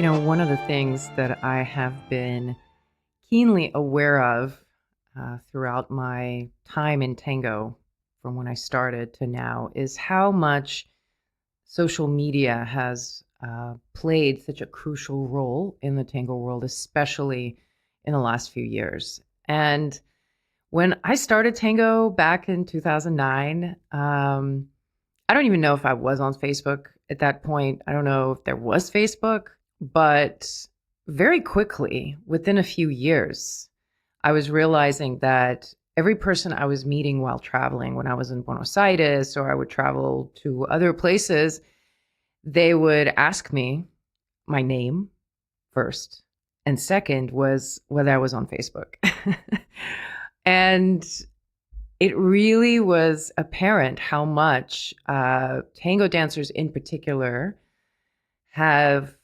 One of the things that I have been keenly aware of throughout my time in tango, from when I started to now, is how much social media has played such a crucial role in the tango world, especially in the last few years. And when I started tango back in 2009, I don't even know if I was on Facebook at that point. I don't know if there was Facebook, but very quickly, within a few years, I was realizing that every person I was meeting while traveling, when I was in Buenos Aires or I would travel to other places, they would ask me my name first. And second was whether I was on Facebook. And it really was apparent how much tango dancers in particular have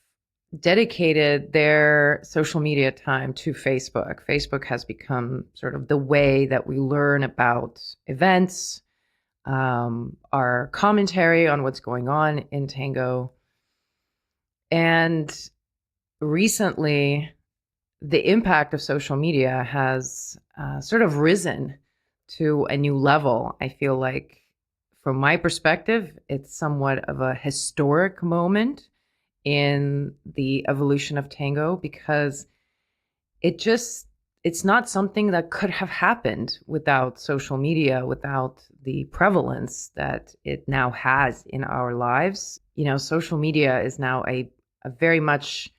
dedicated their social media time to Facebook. Facebook has become sort of the way that we learn about events, our commentary on what's going on in tango. And recently, the impact of social media has sort of risen to a new level. I feel like, from my perspective, it's somewhat of a historic moment in the evolution of tango because it's not something that could have happened without social media, without the prevalence that it now has in our lives. Social media is now a very much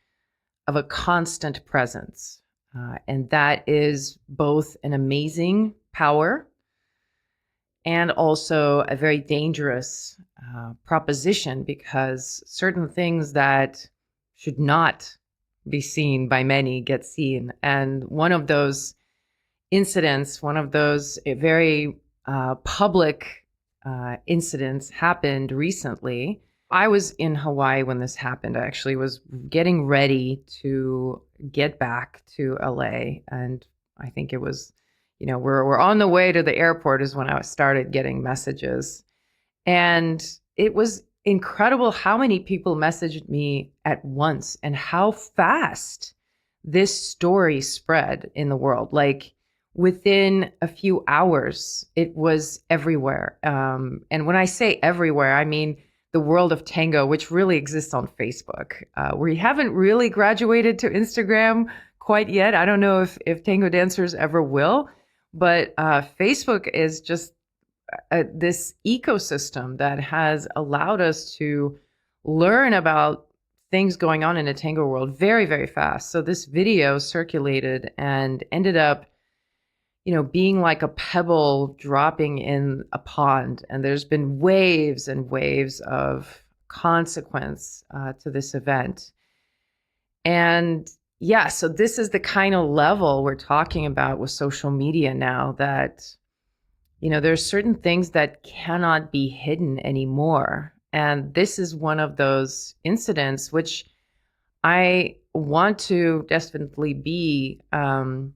of a constant presence. And that is both an amazing power and also a very dangerous proposition, because certain things that should not be seen by many get seen. And one of those incidents, one of those very public incidents happened recently. I was in Hawaii when this happened. I actually was getting ready to get back to LA. And I think it was, we're on the way to the airport is when I started getting messages. And it was incredible how many people messaged me at once and how fast this story spread in the world. Like within a few hours, it was everywhere. And when I say everywhere, I mean the world of tango, which really exists on Facebook. We haven't really graduated to Instagram quite yet. I don't know if tango dancers ever will, but Facebook is just this ecosystem that has allowed us to learn about things going on in the tango world very, very fast. So this video circulated and ended up, being like a pebble dropping in a pond. And there's been waves and waves of consequence to this event. And yeah, so this is the kind of level we're talking about with social media now, that there's certain things that cannot be hidden anymore. And this is one of those incidents which I want to definitely be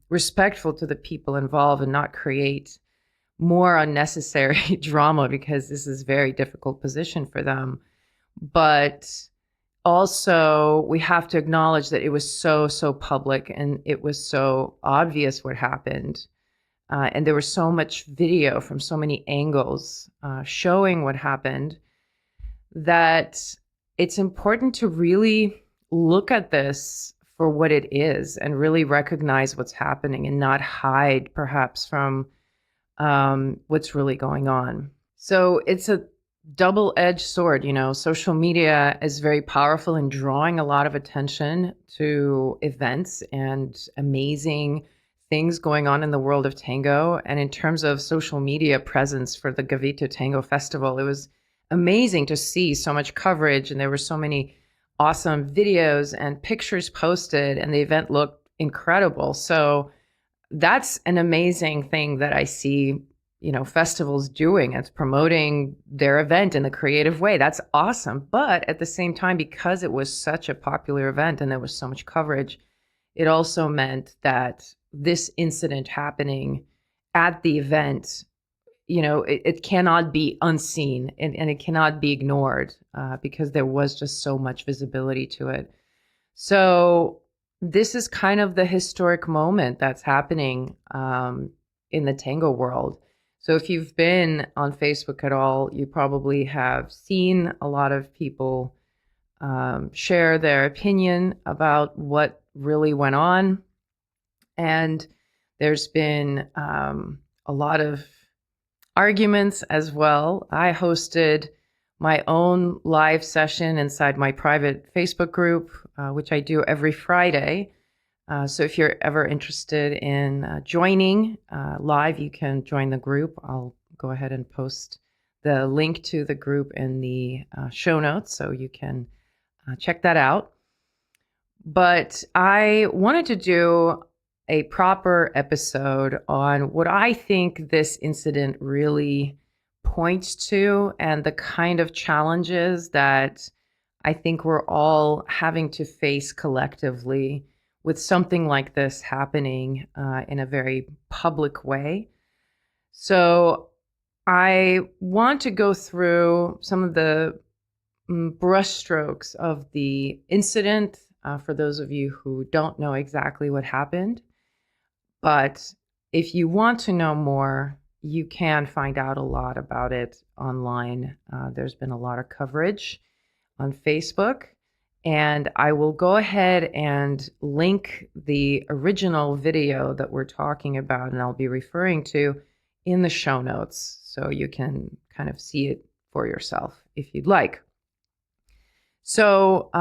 respectful to the people involved and not create more unnecessary drama, because this is a very difficult position for them. But also, we have to acknowledge that it was so public and it was so obvious what happened. And there was so much video from so many angles showing what happened, that it's important to really look at this for what it is and really recognize what's happening and not hide perhaps from what's really going on. So it's a double-edged sword. Social media is very powerful in drawing a lot of attention to events and amazing things going on in the world of tango. And in terms of social media presence for the Gavito Tango Festival, it was amazing to see so much coverage, and there were so many awesome videos and pictures posted, and the event looked incredible. So that's an amazing thing that I see, festivals doing. It's promoting their event in a creative way. That's awesome. But at the same time, because it was such a popular event and there was so much coverage, it also meant that this incident happening at the event, it cannot be unseen, and it cannot be ignored because there was just so much visibility to it. So this is kind of the historic moment that's happening in the tango world. So if you've been on Facebook at all, you probably have seen a lot of people share their opinion about what really went on. And there's been a lot of arguments as well. I hosted my own live session inside my private Facebook group, which I do every Friday. So if you're ever interested in joining live, you can join the group. I'll go ahead and post the link to the group in the show notes so you can check that out. But I wanted to do a proper episode on what I think this incident really points to and the kind of challenges that I think we're all having to face collectively with something like this happening in a very public way. So I want to go through some of the brushstrokes of the incident for those of you who don't know exactly what happened. But if you want to know more, you can find out a lot about it online. There's been a lot of coverage on Facebook. And I will go ahead and link the original video that we're talking about and I'll be referring to in the show notes so you can kind of see it for yourself if you'd like. So,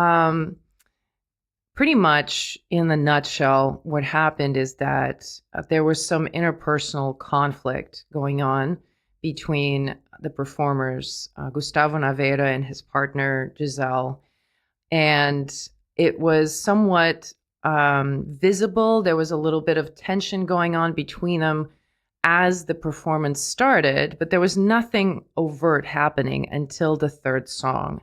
pretty much in the nutshell, what happened is that there was some interpersonal conflict going on between the performers, Gustavo Naveira and his partner, Giselle. And it was somewhat visible. There was a little bit of tension going on between them as the performance started, but there was nothing overt happening until the third song.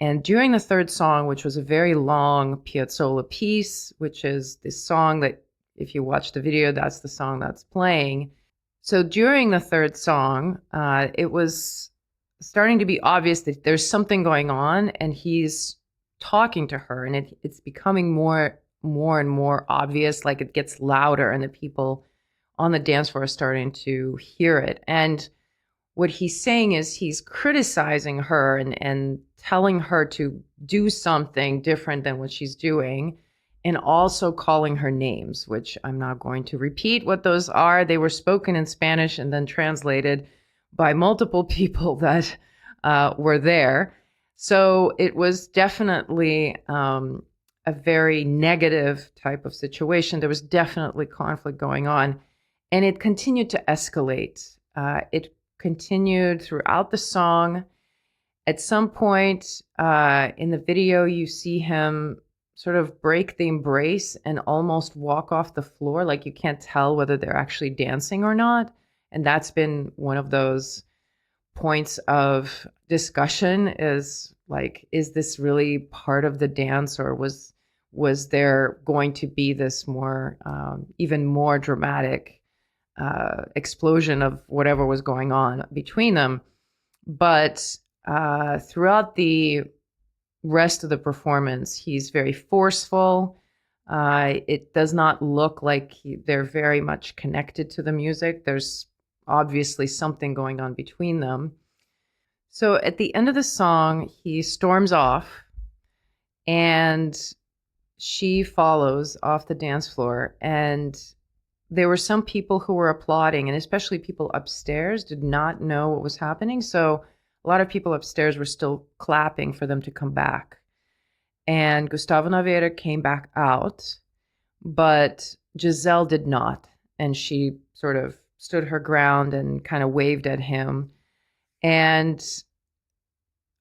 And during the third song, which was a very long Piazzolla piece, which is this song that, if you watch the video, that's the song that's playing. So during the third song, it was starting to be obvious that there's something going on, and he's talking to her, and it's becoming more and more obvious, like it gets louder, and the people on the dance floor are starting to hear it. And what he's saying is he's criticizing her and telling her to do something different than what she's doing, and also calling her names, which I'm not going to repeat what those are. They were spoken in Spanish and then translated by multiple people that were there. So it was definitely a very negative type of situation. There was definitely conflict going on, and it continued to escalate. It continued throughout the song. At some point in the video, you see him sort of break the embrace and almost walk off the floor. Like you can't tell whether they're actually dancing or not. And that's been one of those points of discussion, is like, is this really part of the dance, or was there going to be this more even more dramatic explosion of whatever was going on between them? But throughout the rest of the performance, he's very forceful. It does not look like they're very much connected to the music. There's obviously something going on between them. So at the end of the song, he storms off, and she follows off the dance floor. And there were some people who were applauding, and especially people upstairs did not know what was happening. So a lot of people upstairs were still clapping for them to come back. And Gustavo Naveira came back out, but Giselle did not. And she sort of stood her ground and kind of waved at him. And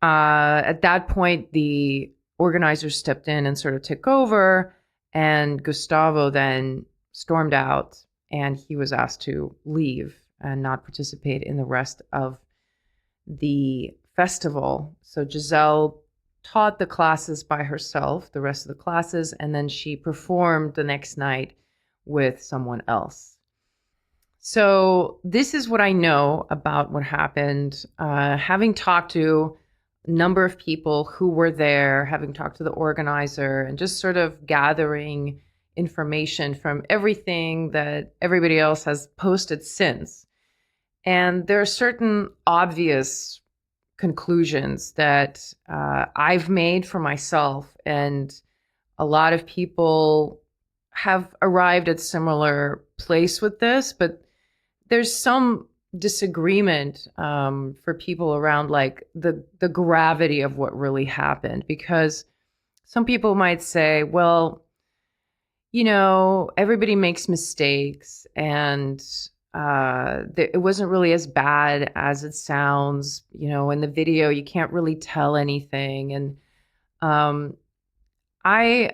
at that point, the organizers stepped in and sort of took over. And Gustavo then stormed out, and he was asked to leave and not participate in the rest of the festival. So Giselle taught the classes by herself, the rest of the classes, and then she performed the next night with someone else. So this is what I know about what happened. Having talked to number of people who were there, having talked to the organizer, and just sort of gathering information from everything that everybody else has posted since. And there are certain obvious conclusions that I've made for myself, and a lot of people have arrived at similar place with this, but there's some disagreement for people around like the gravity of what really happened, because some people might say, well, everybody makes mistakes, and it wasn't really as bad as it sounds. In the video, you can't really tell anything, and um, I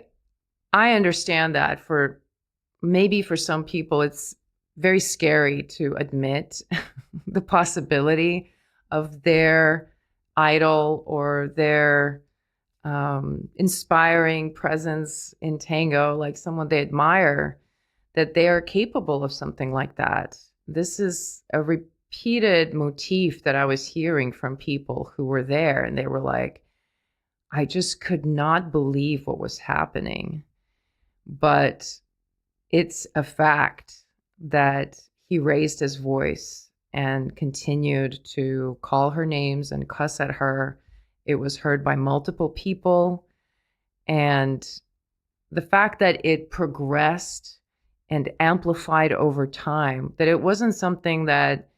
I understand that for some people, it's very scary to admit the possibility of their idol or their inspiring presence in tango, like someone they admire, that they are capable of something like that. This is a repeated motif that I was hearing from people who were there, and they were like, I just could not believe what was happening. But it's a fact that he raised his voice and continued to call her names and cuss at her. It was heard by multiple people. And the fact that it progressed and amplified over time, that it wasn't something that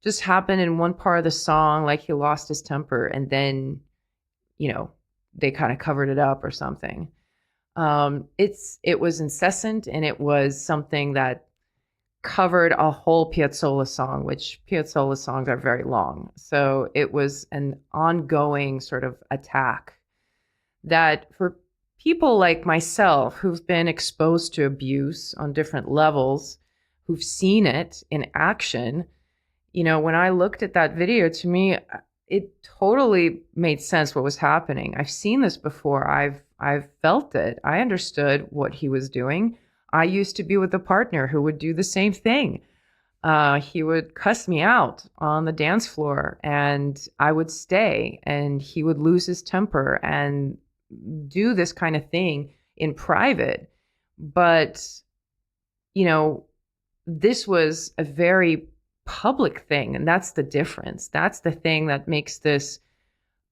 just happened in one part of the song, like he lost his temper and then, they kind of covered it up or something. It was incessant, and it was something that covered a whole Piazzolla song, which Piazzolla songs are very long. So it was an ongoing sort of attack that, for people like myself who've been exposed to abuse on different levels, who've seen it in action, when I looked at that video, to me, it totally made sense what was happening. I've seen this before. I've felt it. I understood what he was doing. I used to be with a partner who would do the same thing. He would cuss me out on the dance floor, and I would stay, and he would lose his temper and do this kind of thing in private. But, this was a very public thing, and that's the difference. That's the thing that makes this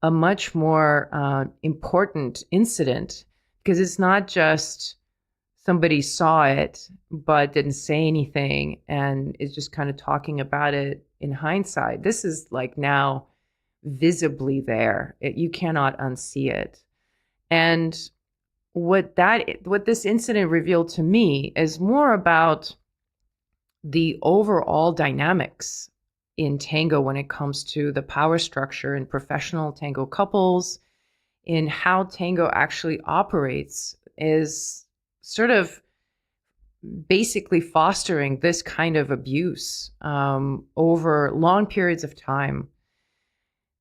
a much more important incident, because it's not just somebody saw it but didn't say anything and is just kind of talking about it in hindsight. This is like now visibly there. You cannot unsee it. And what this incident revealed to me is more about the overall dynamics in tango when it comes to the power structure in professional tango couples, in how tango actually operates, is sort of basically fostering this kind of abuse over long periods of time.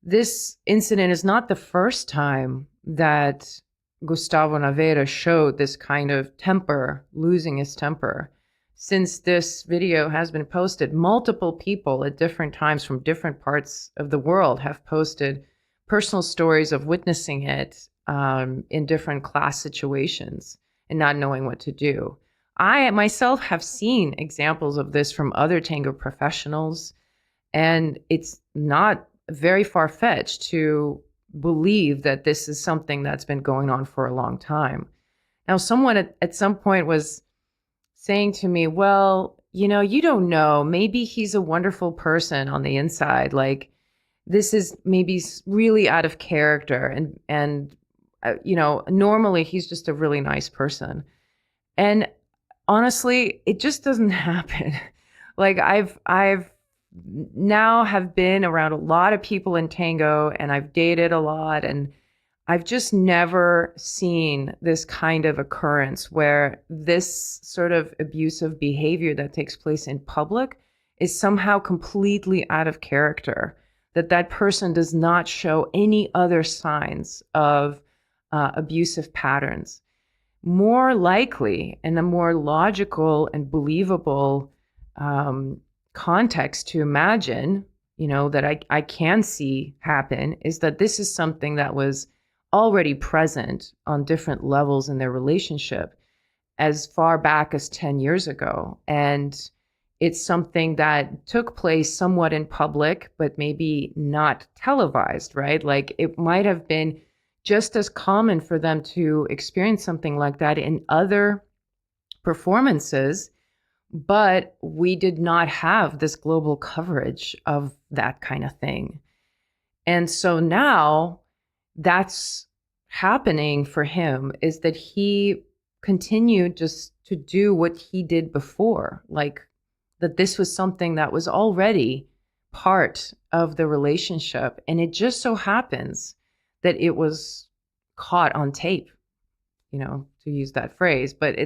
This incident is not the first time that Gustavo Naveira showed this kind of temper, losing his temper. Since this video has been posted, multiple people at different times from different parts of the world have posted personal stories of witnessing it in different class situations and not knowing what to do. I myself have seen examples of this from other tango professionals, and it's not very far-fetched to believe that this is something that's been going on for a long time. Now, someone at some point was saying to me, well, you don't know, maybe he's a wonderful person on the inside. Like, this is maybe really out of character. And normally he's just a really nice person. And honestly, it just doesn't happen. Like, I've now have been around a lot of people in tango, and I've dated a lot, and I've just never seen this kind of occurrence where this sort of abusive behavior that takes place in public is somehow completely out of character, that person does not show any other signs of abusive patterns. More likely, and a more logical and believable context to imagine that I can see happen is that this is something that was already present on different levels in their relationship as far back as 10 years ago. And it's something that took place somewhat in public, but maybe not televised, right? Like it might have been just as common for them to experience something like that in other performances, but we did not have this global coverage of that kind of thing. And so now that's happening for him, is that he continued just to do what he did before, like that this was something that was already part of the relationship. And it just so happens that it was caught on tape, to use that phrase. But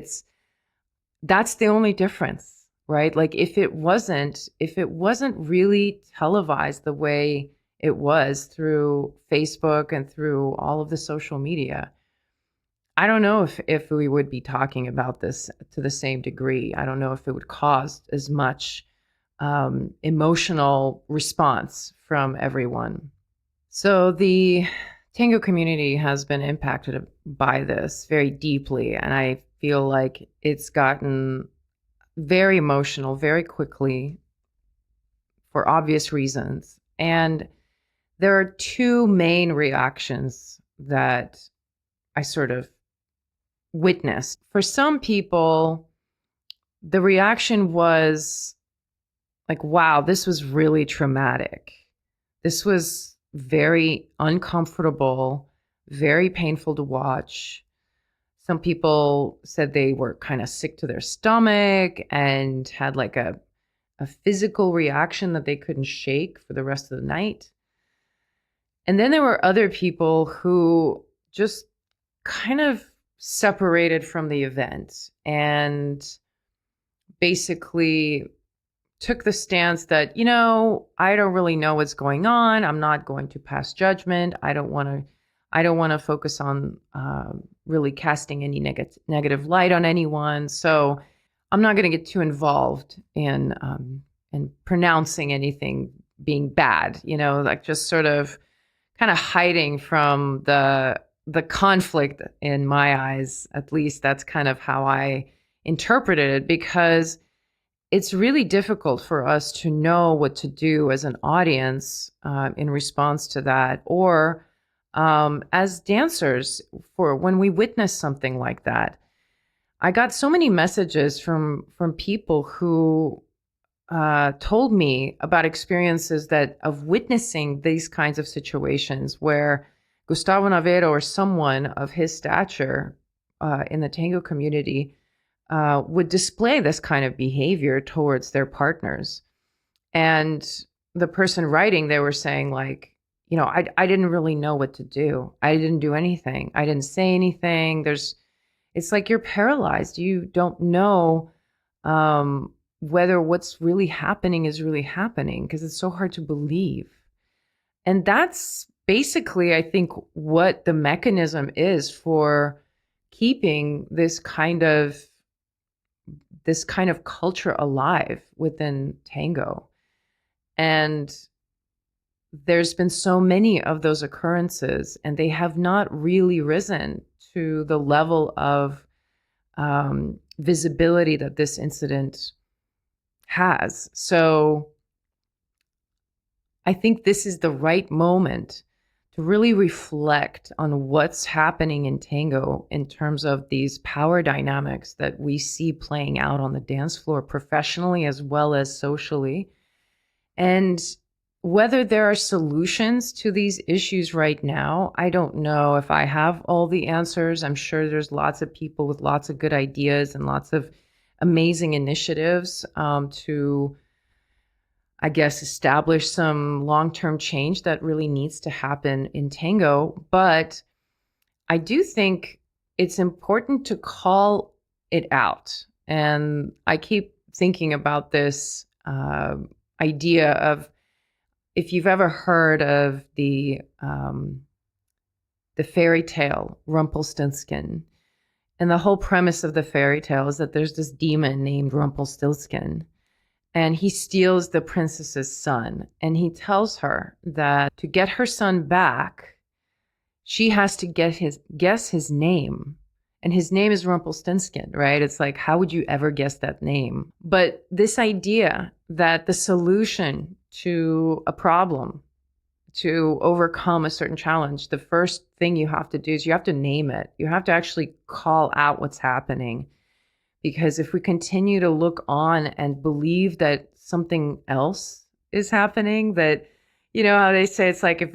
that's the only difference, right? Like if it wasn't really televised the way it was through Facebook and through all of the social media, I don't know if we would be talking about this to the same degree. I don't know if it would cause as much emotional response from everyone. So the tango community has been impacted by this very deeply, and I feel like it's gotten very emotional very quickly for obvious reasons. And there are two main reactions that I sort of witnessed. For some people, the reaction was like, wow, this was really traumatic. This was very uncomfortable, very painful to watch. Some people said they were kind of sick to their stomach and had like a physical reaction that they couldn't shake for the rest of the night. And then there were other people who just kind of separated from the event and basically took the stance that, I don't really know what's going on. I'm not going to pass judgment. I don't want to focus on really casting any negative light on anyone. So I'm not going to get too involved in pronouncing anything being bad, like just sort of kind of hiding from the conflict in my eyes. At least that's kind of how I interpreted it, because it's really difficult for us to know what to do as an audience in response to that, or as dancers for when we witness something like that. I got so many messages from people who told me about experiences of witnessing these kinds of situations where Gustavo Naveiro or someone of his stature in the tango community would display this kind of behavior towards their partners. And the person writing, they were saying like, I didn't really know what to do. I didn't do anything. I didn't say anything. It's like you're paralyzed. You don't know whether what's really happening is really happening, because it's so hard to believe. And that's basically, I think, what the mechanism is for keeping this kind of culture alive within tango. And there's been so many of those occurrences, and they have not really risen to the level of visibility that this incident has. So I think this is the right moment to really reflect on what's happening in tango in terms of these power dynamics that we see playing out on the dance floor professionally as well as socially. And whether there are solutions to these issues right now, I don't know if I have all the answers. I'm sure there's lots of people with lots of good ideas and lots of amazing initiatives to, I guess, establish some long-term change that really needs to happen in tango. But I do think it's important to call it out. And I keep thinking about this idea of, if you've ever heard of the fairy tale Rumpelstiltskin, and the whole premise of the fairy tale is that there's this demon named Rumpelstiltskin, and he steals the princess's son. And he tells her that to get her son back, she has to guess his name. And his name is Rumpelstiltskin, right? It's like, how would you ever guess that name? But this idea that the solution to a problem, to overcome a certain challenge, the first thing you have to do is you have to name it. You have to actually call out what's happening. Because if we continue to look on and believe that something else is happening, that, you know how they say it's like if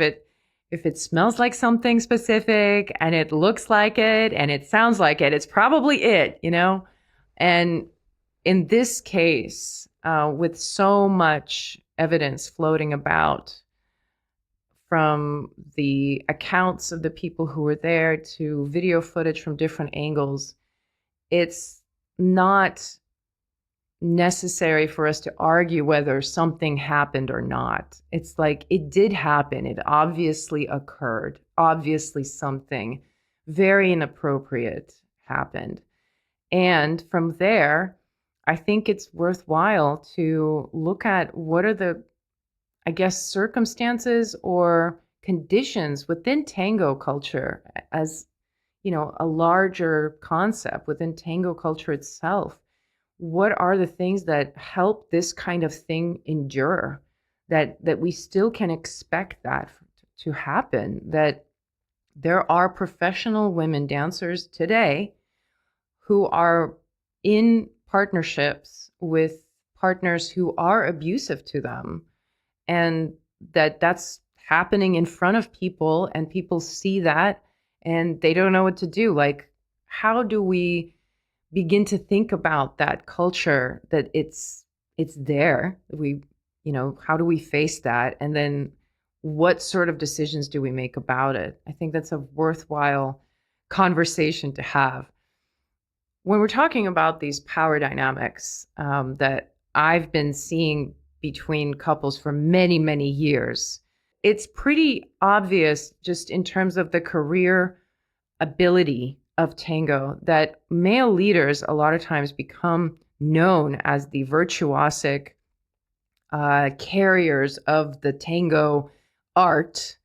it smells like something specific and it looks like it and it sounds like it, it's probably it, you know? And in this case, with so much evidence floating about, from the accounts of the people who were there to video footage from different angles, it's not necessary for us to argue whether something happened or not. It's like it did happen. It obviously occurred. Obviously, something very inappropriate happened. And from there, I think it's worthwhile to look at what are the, I guess, circumstances or conditions within tango culture as, you know, a larger concept within tango culture itself. What are the things that help this kind of thing endure, that we still can expect that to happen, that there are professional women dancers today who are in partnerships with partners who are abusive to them, and that's happening in front of people, and people see that and they don't know what to do. Like, how do we begin to think about that culture, that it's there? We, you know, how do we face that? And then what sort of decisions do we make about it? I think that's a worthwhile conversation to have. When we're talking about these power dynamics that I've been seeing between couples for many, many years, it's pretty obvious just in terms of the career ability of tango that male leaders a lot of times become known as the virtuosic carriers of the tango art,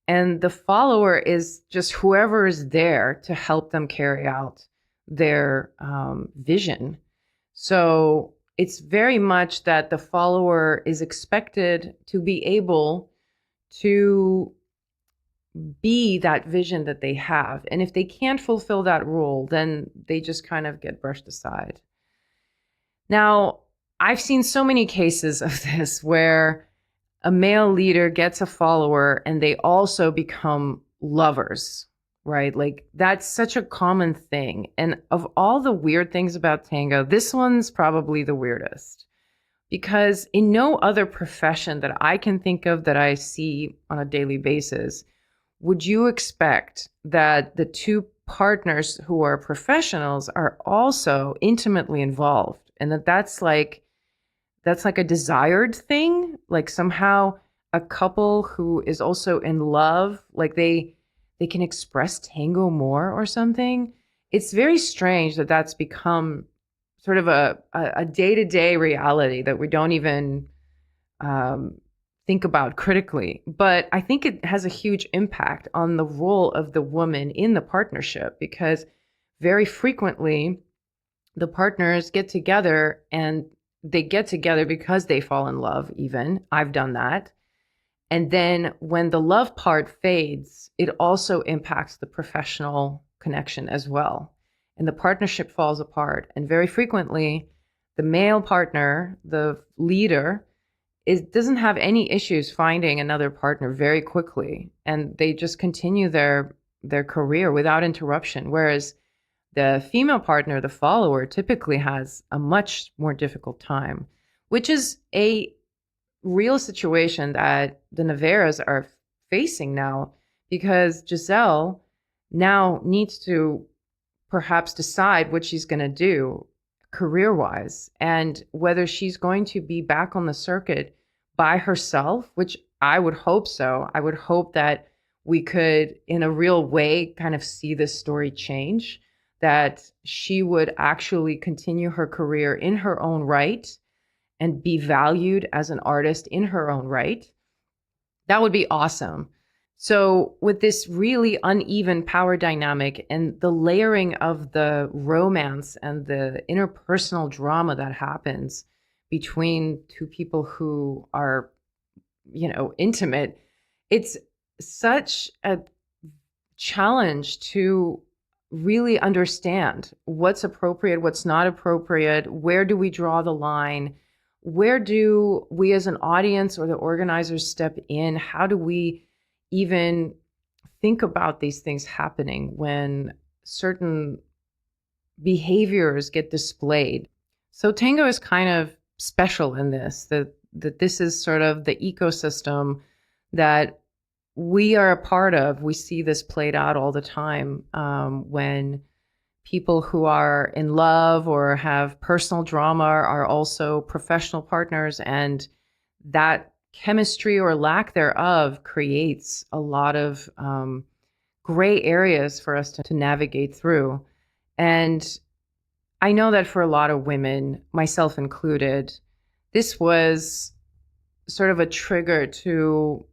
and the follower is just whoever is there to help them carry out their vision. So it's very much that the follower is expected to be able to be that vision that they have. And if they can't fulfill that role, then they just kind of get brushed aside. Now, I've seen so many cases of this where a male leader gets a follower and they also become lovers, right? Like, that's such a common thing. And of all the weird things about tango, this one's probably the weirdest, because in no other profession that I can think of that I see on a daily basis would you expect that the two partners who are professionals are also intimately involved, and that's like a desired thing, like somehow a couple who is also in love, like they can express tango more or something. It's very strange that that's become sort of a day-to-day reality that we don't even think about critically. But I think it has a huge impact on the role of the woman in the partnership, because very frequently the partners get together and they get together because they fall in love. Even I've done that. And then when the love part fades, it also impacts the professional connection as well. And the partnership falls apart. And very frequently, the male partner, the leader, doesn't have any issues finding another partner very quickly. And they just continue their career without interruption. Whereas the female partner, the follower, typically has a much more difficult time, which is a real situation that the Naveras are facing now, because Giselle now needs to perhaps decide what she's going to do career-wise, and whether she's going to be back on the circuit by herself, which I would hope so. I would hope that we could, in a real way, kind of see this story change, that she would actually continue her career in her own right, and be valued as an artist in her own right, that would be awesome. So, with this really uneven power dynamic and the layering of the romance and the interpersonal drama that happens between two people who are, intimate, it's such a challenge to really understand what's appropriate, what's not appropriate, where do we draw the line, where do we as an audience or the organizers step in, how do we even think about these things happening when certain behaviors get displayed. So tango is kind of special in this, that this is sort of the ecosystem that we are a part of. We see this played out all the time when people who are in love or have personal drama are also professional partners, and that chemistry or lack thereof creates a lot of gray areas for us to navigate through. And I know that for a lot of women, myself included, this was sort of a trigger to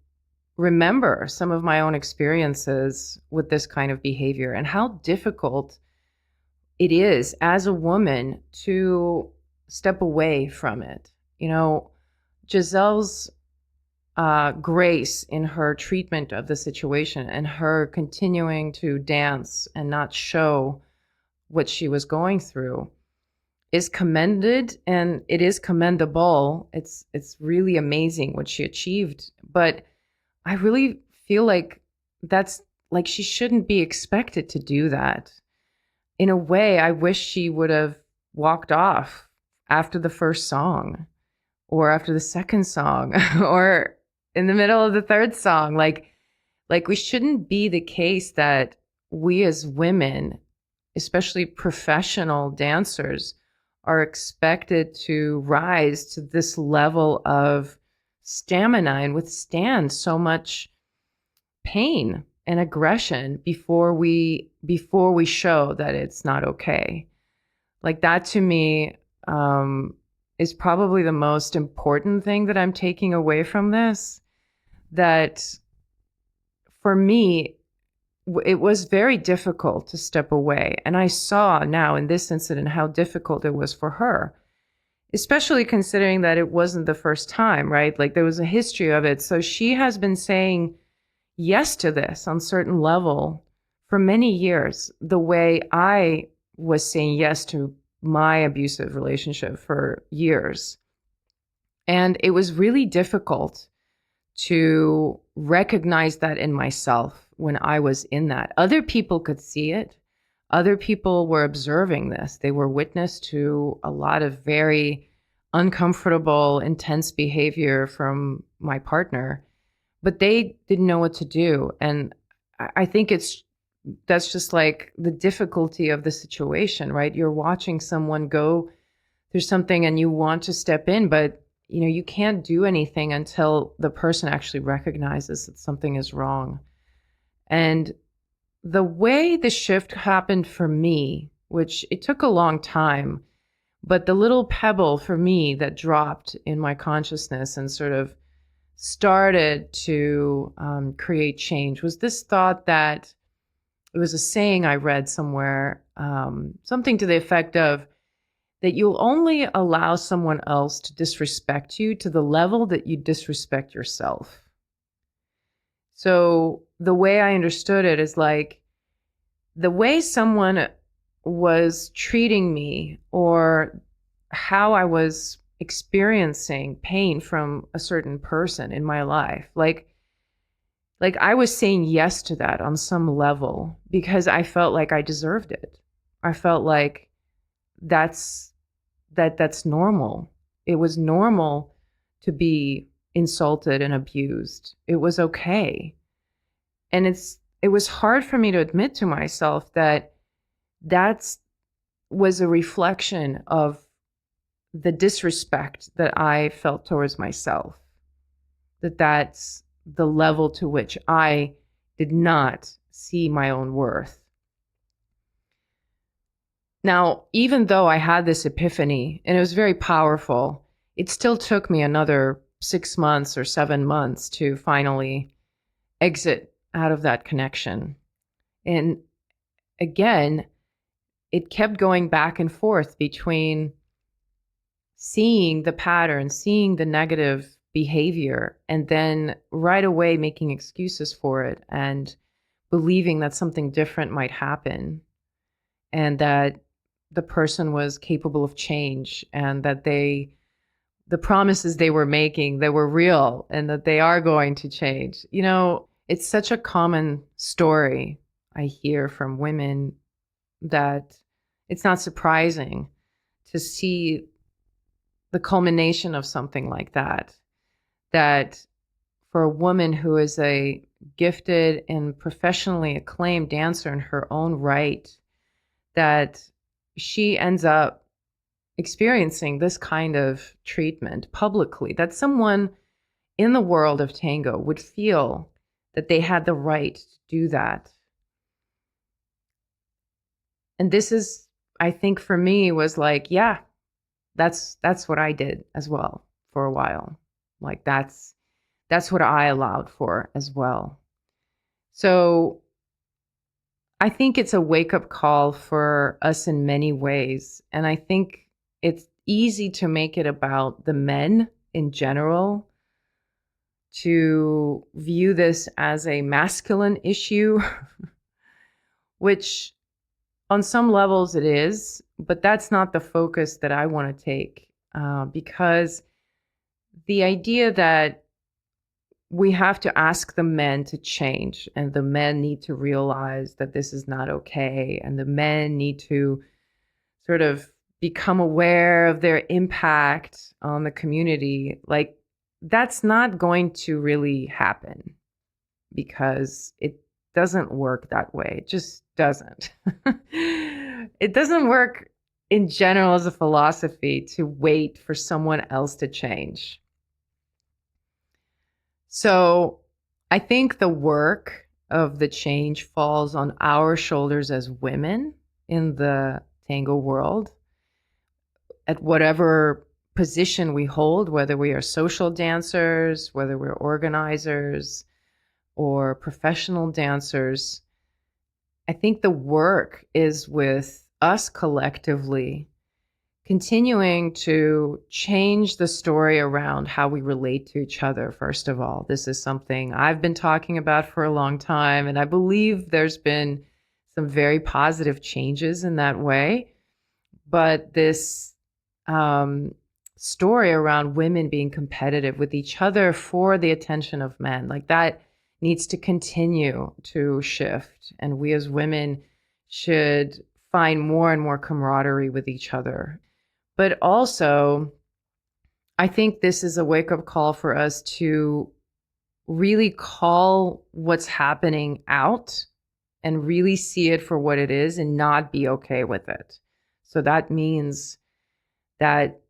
remember some of my own experiences with this kind of behavior and how difficult it is as a woman to step away from it. Giselle's grace in her treatment of the situation and her continuing to dance and not show what she was going through is commended, and it is commendable. It's really amazing what she achieved, but I really feel like that's like she shouldn't be expected to do that. In a way, I wish she would have walked off after the first song or after the second song or in the middle of the third song. Like we shouldn't be the case that we as women, especially professional dancers, are expected to rise to this level of stamina and withstand so much pain and aggression before we show that it's not okay. Like that to me is probably the most important thing that I'm taking away from this. That for me, it was very difficult to step away. And I saw now in this incident how difficult it was for her, especially considering that it wasn't the first time, right? Like there was a history of it. So she has been saying yes to this on certain level for many years, the way I was saying yes to my abusive relationship for years. And it was really difficult to recognize that in myself when I was in that. Other people could see it. Other people were observing this. They were witness to a lot of very uncomfortable, intense behavior from my partner, but they didn't know what to do. And I think that's just like the difficulty of the situation, right? You're watching someone go through something and you want to step in, but you can't do anything until the person actually recognizes that something is wrong. And the way the shift happened for me, which it took a long time, but the little pebble for me that dropped in my consciousness and sort of started to create change was this thought that it was a saying I read somewhere, something to the effect of that you'll only allow someone else to disrespect you to the level that you disrespect yourself. So the way I understood it is like the way someone was treating me or how I was experiencing pain from a certain person in my life, like I was saying yes to that on some level because I felt like I deserved it. I felt like that's normal. It was normal to be insulted and abused. It was okay. And it was hard for me to admit to myself that was a reflection of the disrespect that I felt towards myself. That's the level to which I did not see my own worth. Now, even though I had this epiphany, and it was very powerful, it still took me another 6 months or 7 months to finally exit out of that connection. And again, it kept going back and forth between seeing the pattern, seeing the negative behavior, and then right away making excuses for it and believing that something different might happen and that the person was capable of change and that the promises they were making, they were real and that they are going to change. It's such a common story I hear from women that it's not surprising to see the culmination of something like that. That for a woman who is a gifted and professionally acclaimed dancer in her own right, that she ends up experiencing this kind of treatment publicly, that someone in the world of tango would feel that they had the right to do that. And this is, I think for me, was like, yeah, that's what I did as well for a while. Like that's what I allowed for as well. So I think it's a wake-up call for us in many ways. And I think it's easy to make it about the men in general, to view this as a masculine issue, which on some levels it is, but that's not the focus that I want to take, because the idea that we have to ask the men to change and the men need to realize that this is not okay and the men need to sort of become aware of their impact on the community, like that's not going to really happen because it doesn't work that way. It just doesn't. It doesn't work in general as a philosophy to wait for someone else to change. So I think the work of the change falls on our shoulders as women in the tango world, at whatever position we hold, whether we are social dancers, whether we're organizers or professional dancers. I think the work is with us collectively continuing to change the story around how we relate to each other. First of all, this is something I've been talking about for a long time, and I believe there's been some very positive changes in that way. But this story around women being competitive with each other for the attention of men, like that needs to continue to shift. And we as women should find more and more camaraderie with each other. But also, I think this is a wake-up call for us to really call what's happening out and really see it for what it is and not be okay with it. So that means that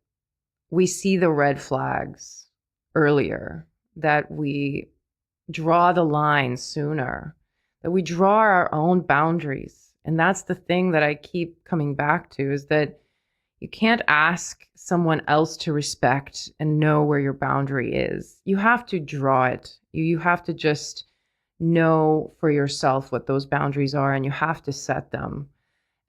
we see the red flags earlier, that we draw the line sooner, that we draw our own boundaries. And that's the thing that I keep coming back to, is that you can't ask someone else to respect and know where your boundary is. You have to draw it. You have to just know for yourself what those boundaries are, and you have to set them.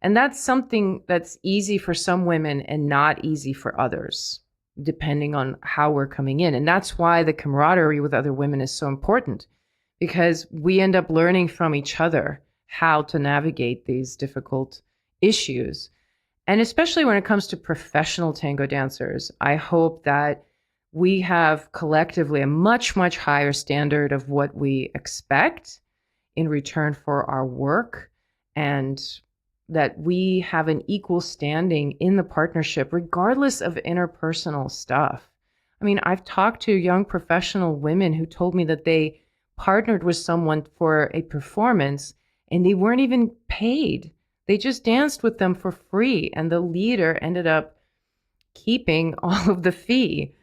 And that's something that's easy for some women and not easy for others, depending on how we're coming in. And that's why the camaraderie with other women is so important, because we end up learning from each other how to navigate these difficult issues. And especially when it comes to professional tango dancers, I hope that we have collectively a much, much higher standard of what we expect in return for our work, and that we have an equal standing in the partnership, regardless of interpersonal stuff. I mean, I've talked to young professional women who told me that they partnered with someone for a performance and they weren't even paid. They just danced with them for free, and the leader ended up keeping all of the fee.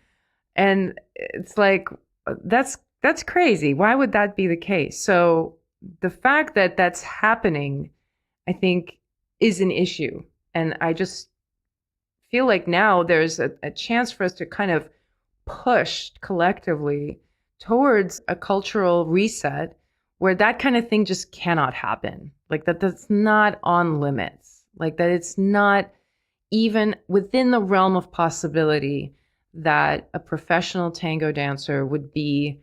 And it's like, that's crazy. Why would that be the case? So the fact that that's happening, I think, is an issue. And I just feel like now there's a chance for us to kind of push collectively towards a cultural reset where that kind of thing just cannot happen. Like that's not on limits. Like that it's not even within the realm of possibility that a professional tango dancer would be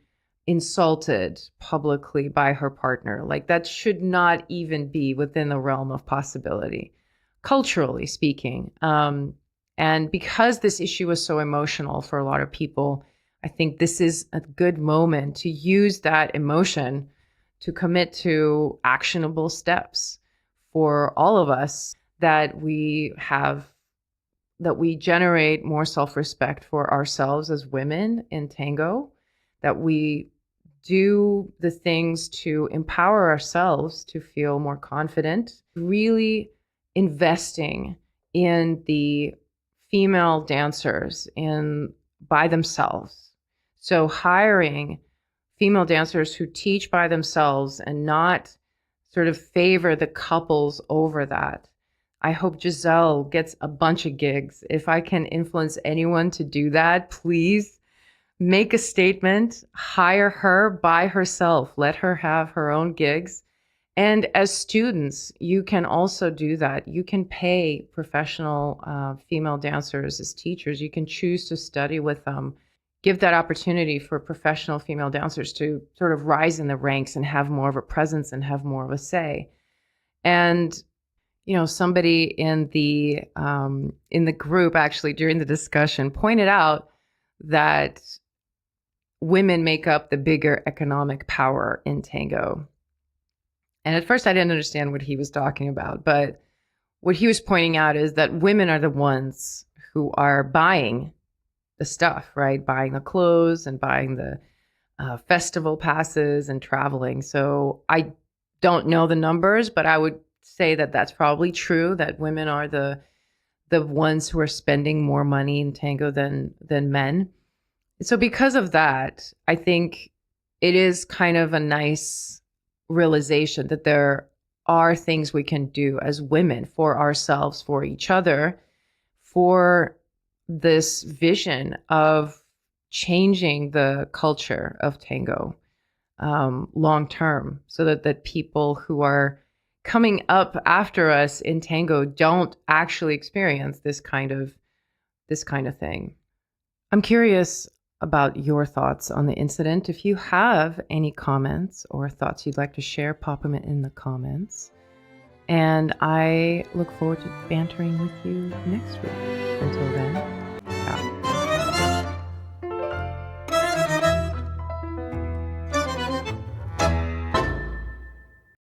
insulted publicly by her partner. Like that should not even be within the realm of possibility, culturally speaking. And because this issue was so emotional for a lot of people, I think this is a good moment to use that emotion to commit to actionable steps for all of us, that we generate more self-respect for ourselves as women in tango, that we do the things to empower ourselves to feel more confident, really investing in the female dancers in by themselves. So hiring female dancers who teach by themselves and not sort of favor the couples over that. I hope Giselle gets a bunch of gigs. If I can influence anyone to do that, please make a statement, hire her by herself, let her have her own gigs. And as students, you can also do that. You can pay professional female dancers as teachers. You can choose to study with them. Give that opportunity for professional female dancers to sort of rise in the ranks and have more of a presence and have more of a say. And somebody in the group actually during the discussion pointed out that women make up the bigger economic power in tango. And at first I didn't understand what he was talking about, but what he was pointing out is that women are the ones who are buying the stuff, right? Buying the clothes and buying the festival passes and traveling. So I don't know the numbers, but I would say that that's probably true, that women are the ones who are spending more money in tango than men. So because of that, I think it is kind of a nice realization that there are things we can do as women for ourselves, for each other, for this vision of changing the culture of tango long term, so that people who are coming up after us in tango don't actually experience this kind of thing. I'm curious about your thoughts on the incident. If you have any comments or thoughts you'd like to share, pop them in the comments. And I look forward to bantering with you next week. Until then.